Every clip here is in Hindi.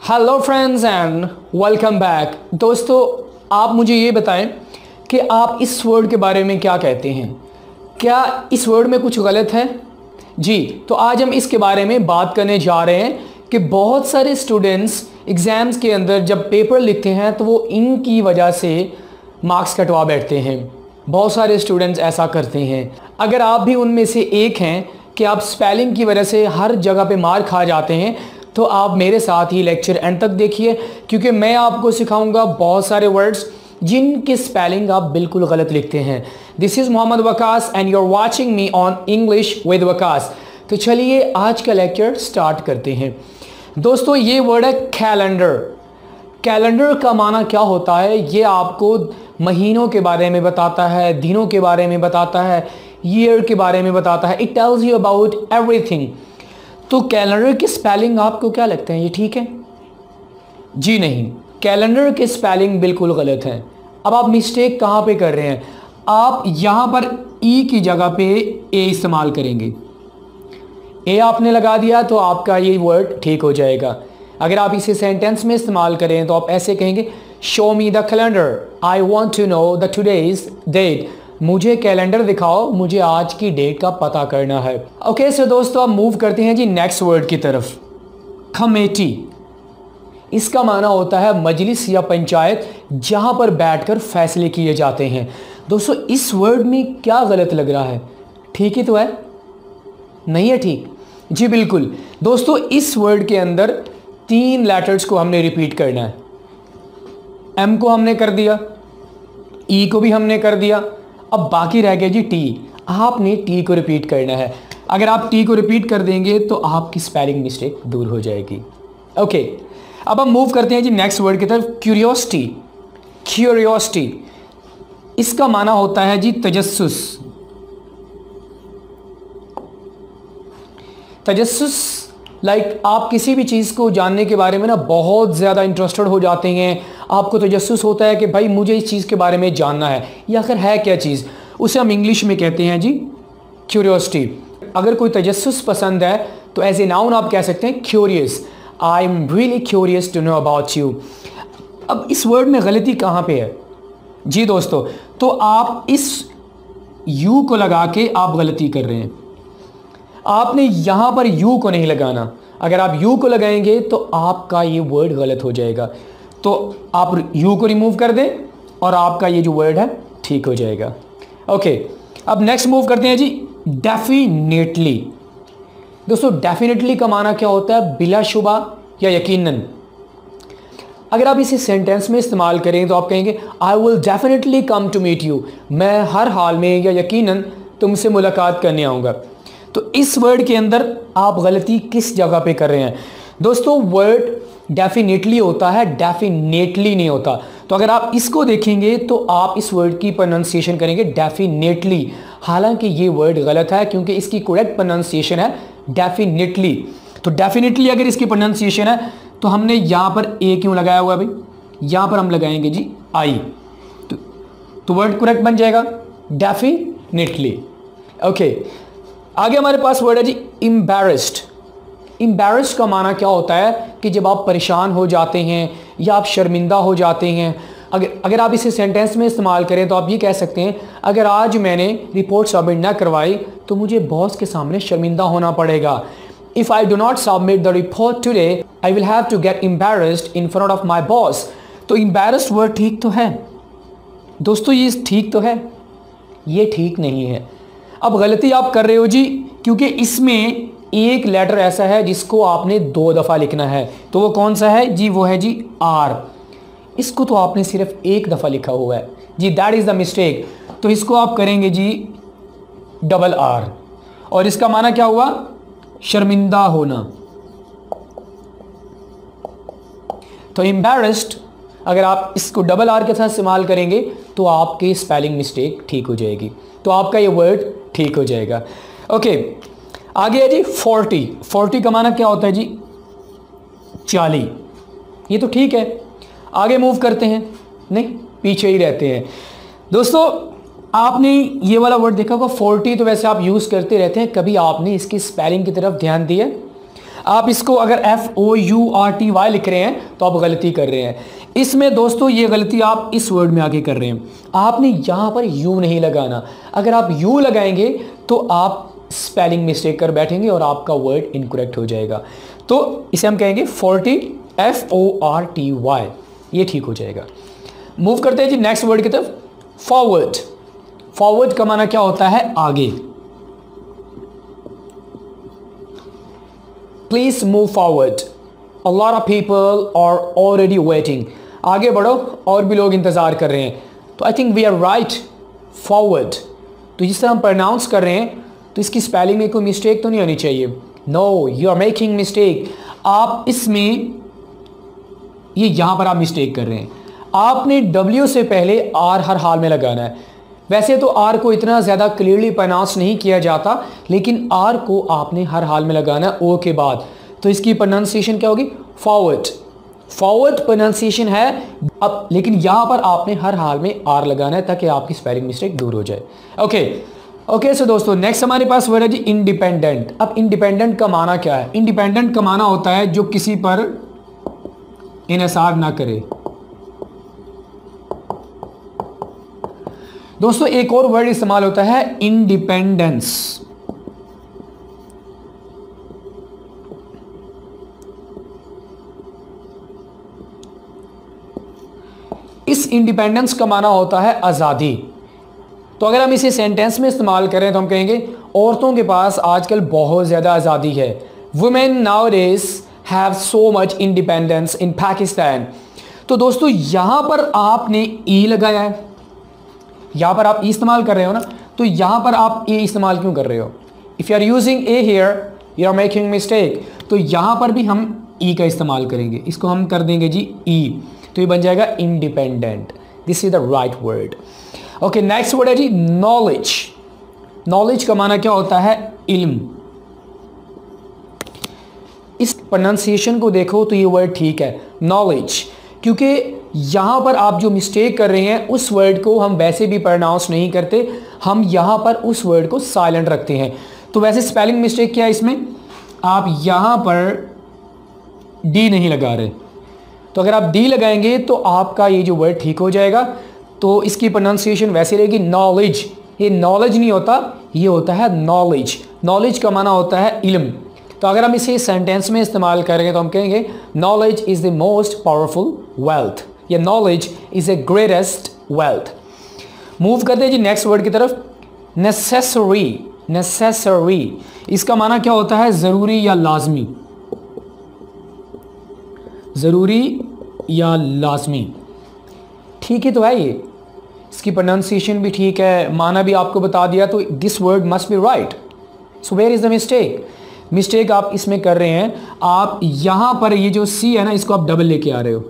Hello friends and welcome back. दोस्तों, आप मुझे ये बताएं कि आप इस वर्ड के बारे में क्या कहते हैं। क्या इस वर्ड में कुछ गलत है? जी, तो आज हम इसके बारे में बात करने जा रहे हैं कि बहुत सारे स्टूडेंट्स एग्ज़ाम्स के अंदर जब पेपर लिखते हैं तो वो इनकी वजह से मार्क्स कटवा बैठते हैं। बहुत सारे स्टूडेंट्स ऐसा करते हैं। अगर आप भी उनमें से एक हैं कि आप स्पेलिंग की वजह से हर जगह पे मार खा जाते हैं, तो आप मेरे साथ ही लेक्चर एंड तक देखिए, क्योंकि मैं आपको सिखाऊंगा बहुत सारे वर्ड्स जिनकी स्पेलिंग आप बिल्कुल गलत लिखते हैं। This is Mohammad Waqas and you are watching me on English with Waqas. तो चलिए आज का लेक्चर स्टार्ट करते हैं। दोस्तों, ये वर्ड है कैलेंडर। कैलेंडर का माना क्या होता है? ये आपको महीनों के बारे में बताता है, दिनों के बारे में बताता है, ईयर के बारे में बताता है। It tells you about everything. तो कैलेंडर की स्पेलिंग आपको क्या लगता है, ये ठीक है? जी नहीं, कैलेंडर की स्पेलिंग बिल्कुल गलत है। अब आप मिस्टेक कहाँ पे कर रहे हैं? आप यहाँ पर ई की जगह पे ए इस्तेमाल करेंगे। ए आपने लगा दिया तो आपका ये वर्ड ठीक हो जाएगा। अगर आप इसे सेंटेंस में इस्तेमाल करें तो आप ऐसे कहेंगे, show me the calendar, I want to know the today's date. मुझे कैलेंडर दिखाओ, मुझे आज की डेट का पता करना है। ओके सो दोस्तों, अब मूव करते हैं जी नेक्स्ट वर्ड की तरफ। कमेटी। इसका माना होता है मजलिस या पंचायत, जहां पर बैठकर फैसले किए जाते हैं। दोस्तों, इस वर्ड में क्या गलत लग रहा है? ठीक ही तो है, नहीं है ठीक? जी बिल्कुल। दोस्तों, इस वर्ड के अंदर 3 लेटर्स को हमने रिपीट करना है। एम को हमने कर दिया, ई को भी हमने कर दिया, अब बाकी रह गया जी टी। आपने टी को रिपीट करना है। अगर आप टी को रिपीट कर देंगे तो आपकी स्पेलिंग मिस्टेक दूर हो जाएगी। ओके, अब हम मूव करते हैं जी नेक्स्ट वर्ड की तरफ। क्यूरियोसिटी। क्यूरियोसिटी इसका माना होता है जी तजस्सुस। तजस्सुस लाइक आप किसी भी चीज़ को जानने के बारे में ना बहुत ज़्यादा इंटरेस्टेड हो जाते हैं। आपको तजस्सुस होता है कि भाई मुझे इस चीज़ के बारे में जानना है, या आखिर है क्या चीज़। उसे हम इंग्लिश में कहते हैं जी क्यूरियोसिटी। अगर कोई तजस्सुस पसंद है तो एज ए नाउन आप कह सकते हैं curious. I am really curious to know about you. अब इस वर्ड में गलती कहाँ पे है? जी दोस्तों, तो आप इस यू को लगा के आप गलती कर रहे हैं। आपने यहाँ पर यू को नहीं लगाना। अगर आप यू को लगाएंगे तो आपका ये वर्ड गलत हो जाएगा। तो आप यू को रिमूव कर दें और आपका ये जो वर्ड है ठीक हो जाएगा। ओके, अब नेक्स्ट मूव करते हैं जी डेफिनेटली। दोस्तों, डेफिनेटली का माना क्या होता है? बिलाशुबा या यकीनन। अगर आप इसे सेंटेंस में इस्तेमाल करें तो आप कहेंगे, I will definitely come to meet you. मैं हर हाल में या यकीनन तुमसे मुलाकात करने आऊँगा। तो इस वर्ड के अंदर आप गलती किस जगह पे कर रहे हैं? दोस्तों, वर्ड डेफिनेटली होता है, डेफिनेटली नहीं होता। तो अगर आप इसको देखेंगे तो आप इस वर्ड की प्रोनाउंसिएशन करेंगे डेफिनेटली। हालांकि ये वर्ड गलत है क्योंकि इसकी करेक्ट प्रोनाउंसिएशन है डेफिनेटली। तो डेफिनेटली अगर इसकी प्रोनाउंसिएशन है तो हमने यहाँ पर ए क्यों लगाया हुआ है भाई? यहाँ पर हम लगाएंगे जी आई। तो वर्ड करेक्ट बन जाएगा डेफिनेटली। ओके, आगे हमारे पास वर्ड है जी एम्बैरेस्ड। एम्बैरेस्ड का माना क्या होता है कि जब आप परेशान हो जाते हैं या आप शर्मिंदा हो जाते हैं। अगर आप इसे सेंटेंस में इस्तेमाल करें तो आप ये कह सकते हैं, अगर आज मैंने रिपोर्ट सबमिट ना करवाई तो मुझे बॉस के सामने शर्मिंदा होना पड़ेगा। If I do not submit the report today I will have to get embarrassed in front of my boss. तो एम्बैरेस्ड वर्ड ठीक तो है दोस्तों, ये ठीक तो है, ये ठीक नहीं है। अब गलती आप कर रहे हो जी, क्योंकि इसमें एक लेटर ऐसा है जिसको आपने 2 दफ़ा लिखना है। तो वो कौन सा है जी? वो है जी आर। इसको तो आपने सिर्फ 1 दफ़ा लिखा हुआ है जी, दैट इज़ द मिस्टेक। तो इसको आप करेंगे जी डबल आर, और इसका माना क्या हुआ? शर्मिंदा होना। तो एम्बैरेस्ड अगर आप इसको डबल आर के साथ इस्तेमाल करेंगे तो आपकी स्पेलिंग मिस्टेक ठीक हो जाएगी, तो आपका ये वर्ड ठीक हो जाएगा। ओके, आगे है जी 40। 40 का माना क्या होता है जी? 40। ये तो ठीक है, आगे मूव करते हैं। नहीं, पीछे ही रहते हैं। दोस्तों, आपने ये वाला वर्ड देखा होगा 40, तो वैसे आप यूज़ करते रहते हैं, कभी आपने इसकी स्पेलिंग की तरफ ध्यान दिया? आप इसको अगर FOURTY लिख रहे हैं तो आप गलती कर रहे हैं। इसमें दोस्तों ये गलती आप इस वर्ड में आके कर रहे हैं, आपने यहाँ पर यू नहीं लगाना। अगर आप यू लगाएंगे तो आप स्पेलिंग मिस्टेक कर बैठेंगे और आपका वर्ड इनकरेक्ट हो जाएगा। तो इसे हम कहेंगे 40 FORTY, ये ठीक हो जाएगा। मूव करते हैं जी नेक्स्ट वर्ड की तरफ, फॉरवर्ड। फॉरवर्ड का माना क्या होता है? आगे। Please move forward, a lot of people are already waiting। आगे बढ़ो, और भी लोग इंतजार कर रहे हैं। तो I think we are right, forward. तो जिस तरह हम प्रोनाउंस कर रहे हैं तो इसकी स्पेलिंग में कोई मिस्टेक तो नहीं होनी चाहिए। No, you are making mistake. आप इसमें ये यहां पर आप मिस्टेक कर रहे हैं। आपने W से पहले R हर हाल में लगाना है। वैसे तो R को इतना ज़्यादा क्लियरली प्रोनाउंस नहीं किया जाता, लेकिन R को आपने हर हाल में लगाना है O के बाद। तो इसकी प्रोनाउंसिएशन क्या होगी? फॉरवर्ड। फॉरवर्ड प्रोनाउंसिएशन है अब, लेकिन यहां पर आपने हर हाल में R लगाना है ताकि आपकी स्पेलिंग मिस्टेक दूर हो जाए। ओके सो दोस्तों, नेक्स्ट हमारे पास वर्ड है जी इंडिपेंडेंट। अब इंडिपेंडेंट का माना क्या है? इंडिपेंडेंट का माना होता है जो किसी पर इन्हिसार ना करे। दोस्तों एक और वर्ड इस्तेमाल होता है इंडिपेंडेंस। इस इंडिपेंडेंस का माना होता है आज़ादी। तो अगर हम इसे सेंटेंस में इस्तेमाल करें तो हम कहेंगे औरतों के पास आजकल बहुत ज़्यादा आज़ादी है। Women nowadays have so much independence in Pakistan. तो दोस्तों यहां पर आपने ई लगाया है, यहां पर आप ई इस्तेमाल कर रहे हो ना, तो यहां पर आप ए इस्तेमाल क्यों कर रहे हो? If you are using a here you are making mistake. तो यहां पर भी हम ई का इस्तेमाल करेंगे, इसको हम कर देंगे जी ई, तो ये बन जाएगा independent. This is the right word. Okay, next word है जी नॉलेज। नॉलेज का माना क्या होता है? इल्म। इस प्रोनाउंसिएशन को देखो तो ये वर्ड ठीक है, नॉलेज, क्योंकि यहां पर आप जो मिस्टेक कर रहे हैं उस वर्ड को हम वैसे भी प्रोनाउंस नहीं करते, हम यहां पर उस वर्ड को साइलेंट रखते हैं। तो वैसे स्पेलिंग मिस्टेक क्या है इसमें? आप यहां पर डी नहीं लगा रहे, तो अगर आप डी लगाएंगे तो आपका ये जो वर्ड ठीक हो जाएगा। तो इसकी प्रोनाउंसिएशन वैसे रहेगी नॉलेज। ये नॉलेज नहीं होता, ये होता है नॉलेज। नॉलेज का माना होता है इल्म। तो अगर हम इसे सेंटेंस में इस्तेमाल करेंगे तो हम कहेंगे knowledge is the most powerful wealth, या knowledge is a greatest wealth. Move करते हैं जी नेक्स्ट वर्ड की तरफ, नेसेसरी। नेसेसरी इसका माना क्या होता है? ज़रूरी या लाजमी। ज़रूरी या लाजमी, ठीक ही तो है ये। इसकी प्रोनाउंसिएशन भी ठीक है, माना भी आपको बता दिया, तो this word must be right. So where is the mistake? Mistake आप इसमें कर रहे हैं, आप यहां पर ये जो सी है ना, इसको आप डबल लेके आ रहे हो।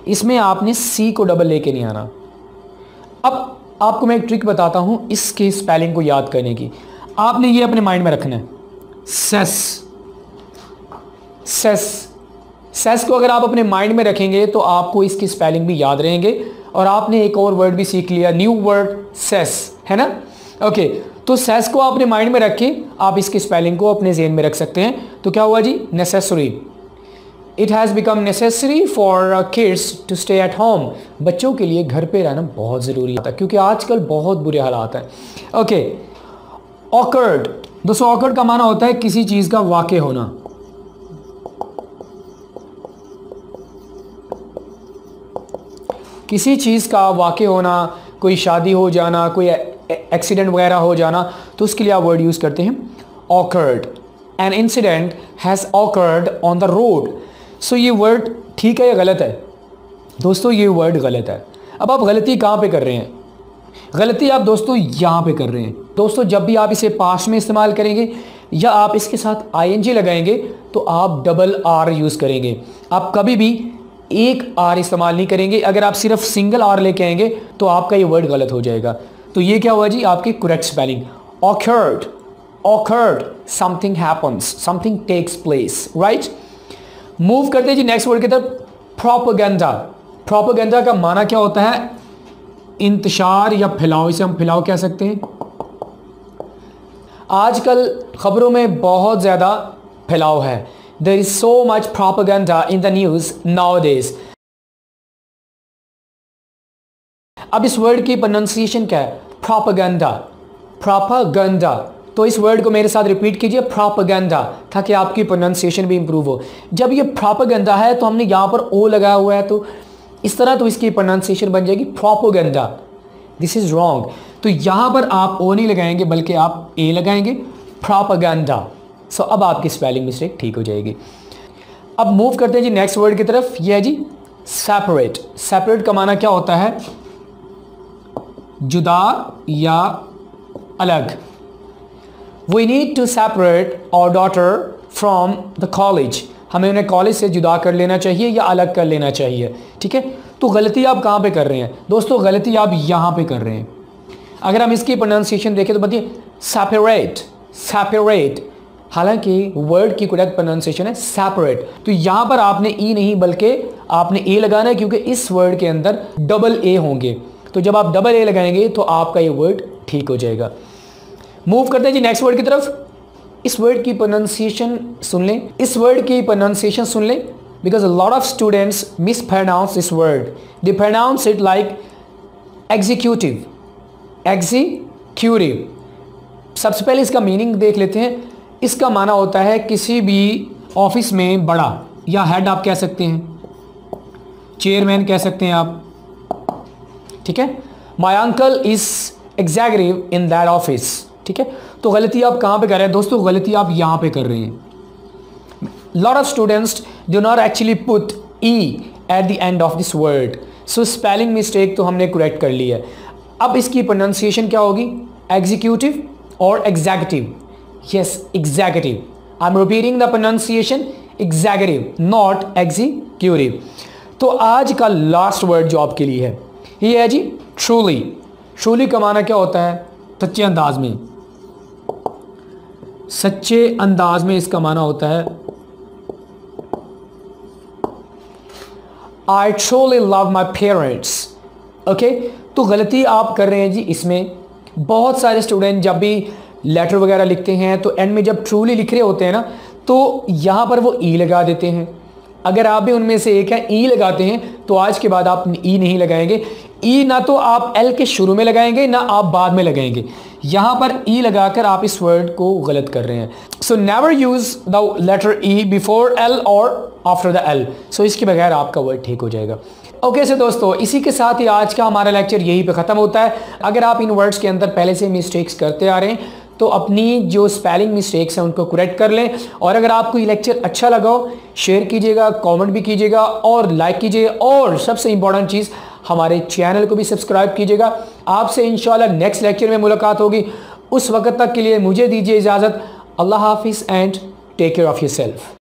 इसमें आपने सी को डबल लेके नहीं आना। अब आपको मैं एक ट्रिक बताता हूं इसके स्पेलिंग को याद करने की। आपने ये अपने माइंड में रखना है, सेस। सेस सेस को अगर आप अपने माइंड में रखेंगे तो आपको इसकी स्पेलिंग भी याद रहेंगे। और आपने एक और वर्ड भी सीख लिया, न्यू वर्ड सेस, है ना? ओके, तो सेस को आपने माइंड में रखे, आप इसकी स्पेलिंग को अपने ज़हन में रख सकते हैं। तो क्या हुआ जी? Necessary. It has become necessary for kids to stay at home. बच्चों के लिए घर पे रहना बहुत ज़रूरी होता है क्योंकि आजकल बहुत बुरे हालात हैं। Okay, awkward. दोस्तों ऑकर्ड का माना होता है किसी चीज़ का वाक़ होना। किसी चीज़ का वाक़ होना, कोई शादी हो जाना, कोई एक्सीडेंट वगैरह हो जाना, तो उसके लिए आप वर्ड यूज़ करते हैं occurred. An incident has occurred on the road. So ये वर्ड ठीक है या गलत है? दोस्तों ये वर्ड गलत है। अब आप गलती कहाँ पे कर रहे हैं? गलती आप दोस्तों यहाँ पे कर रहे हैं। दोस्तों जब भी आप इसे पास्ट में इस्तेमाल करेंगे या आप इसके साथ ING लगाएंगे तो आप डबल R यूज़ करेंगे। आप कभी भी एक R इस्तेमाल नहीं करेंगे। अगर आप सिर्फ सिंगल R लेके आएंगे तो आपका ये वर्ड गलत हो जाएगा। तो ये क्या हुआ जी? आपकी correct spelling awkward. Awkward, something happens, something takes place, right? Move करते हैं जी नेक्स्ट वर्ड की तरफ, प्रोपेगेंडा। प्रोपेगेंडा का माना क्या होता है? इंतशार या फैलाव। इसे हम फैलाव कह सकते हैं। आजकल खबरों में बहुत ज़्यादा फैलाव है। There is so much propaganda in the news nowadays. अब इस वर्ड की प्रोनाउंसिएशन क्या है? Propaganda, propaganda. तो इस वर्ड को मेरे साथ रिपीट कीजिए, प्रोपेगेंडा, ताकि आपकी प्रोनाउंसिएशन भी इंप्रूव हो। जब ये प्रोपेगेंडा है तो हमने यहाँ पर ओ लगाया हुआ है, तो इस तरह तो इसकी प्रोनाउंसिएशन बन जाएगी प्रोपेगेंडा। This is wrong. तो यहाँ पर आप ओ नहीं लगाएंगे बल्कि आप ए लगाएंगे, प्रोपेगेंडा। सो अब आपकी स्पेलिंग मिस्टेक ठीक हो जाएगी। अब मूव करते हैं जी नेक्स्ट वर्ड की तरफ। ये है जी सेपरेट। सेपरेट का माना क्या होता है? जुदा या अलग। We need to separate our daughter from the college. हमें उन्हें कॉलेज से जुदा कर लेना चाहिए या अलग कर लेना चाहिए। ठीक है, तो गलती आप कहाँ पे कर रहे हैं दोस्तों? गलती आप यहाँ पे कर रहे हैं। अगर हम इसकी प्रोनाउंसिएशन देखें तो बताइए सेपरेट, सेपरेट। हालांकि वर्ड की करेक्ट प्रोनाउंसिएशन है सेपरेट। तो यहाँ पर आपने ई नहीं बल्कि आपने ए लगाना है, क्योंकि इस वर्ड के अंदर डबल ए होंगे। तो जब आप डबल ए लगाएंगे तो आपका ये वर्ड ठीक हो जाएगा। मूव करते हैं जी नेक्स्ट वर्ड की तरफ। इस वर्ड की प्रोनाउंसिएशन सुन लें, इस वर्ड की प्रोनाउंसिएशन सुन लें, because a lot of students mispronounce this word. They pronounce it like executive, executive. सबसे पहले इसका मीनिंग देख लेते हैं। इसका माना होता है किसी भी ऑफिस में बड़ा, या हेड आप कह सकते हैं, चेयरमैन कह सकते हैं आप। ठीक है, my uncle is executive in that office. ठीक है, तो गलती आप कहाँ पे कर रहे हैं दोस्तों? गलती आप यहाँ पे कर रहे हैं। Lot of students do not actually put E at the end of this word. So spelling mistake तो हमने करेक्ट कर ली है। अब इसकी प्रोनाउंसिएशन क्या होगी? एग्जीक्यूटिव और executive. Yes, executive. I am repeating the pronunciation, executive not executive. तो आज का लास्ट वर्ड जो आपके लिए है ये है जी ट्रूली। ट्रूली का माना क्या होता है? सच्चे अंदाज में। सच्चे अंदाज में इसका माना होता है I truly love my parents. Okay, तो गलती आप कर रहे हैं जी इसमें। बहुत सारे स्टूडेंट जब भी लेटर वगैरह लिखते हैं तो एंड में जब ट्रूली लिख रहे होते हैं ना, तो यहाँ पर वो ई लगा देते हैं। अगर आप भी उनमें से एक है, ई लगाते हैं, तो आज के बाद आप ई नहीं लगाएंगे। ई ना तो आप एल के शुरू में लगाएंगे ना आप बाद में लगाएंगे। यहाँ पर ई लगाकर आप इस वर्ड को गलत कर रहे हैं। So never use the letter E before L और आफ्टर द एल। सो इसके बगैर आपका वर्ड ठीक हो जाएगा। ओके सो दोस्तों, इसी के साथ ही आज का हमारा लेक्चर यहीं पे ख़त्म होता है। अगर आप इन वर्ड्स के अंदर पहले से मिस्टेक्स करते आ रहे हैं तो अपनी जो स्पेलिंग मिस्टेक्स हैं उनको करेक्ट कर लें। और अगर आपको ये लेक्चर अच्छा लगा हो, शेयर कीजिएगा, कमेंट भी कीजिएगा और लाइक कीजिएगा। और सबसे इंपॉर्टेंट चीज़, हमारे चैनल को भी सब्सक्राइब कीजिएगा। आपसे इंशाल्लाह नेक्स्ट लेक्चर में मुलाकात होगी। उस वक्त तक के लिए मुझे दीजिए इजाज़त। अल्लाह हाफिज़ and take care of yourself.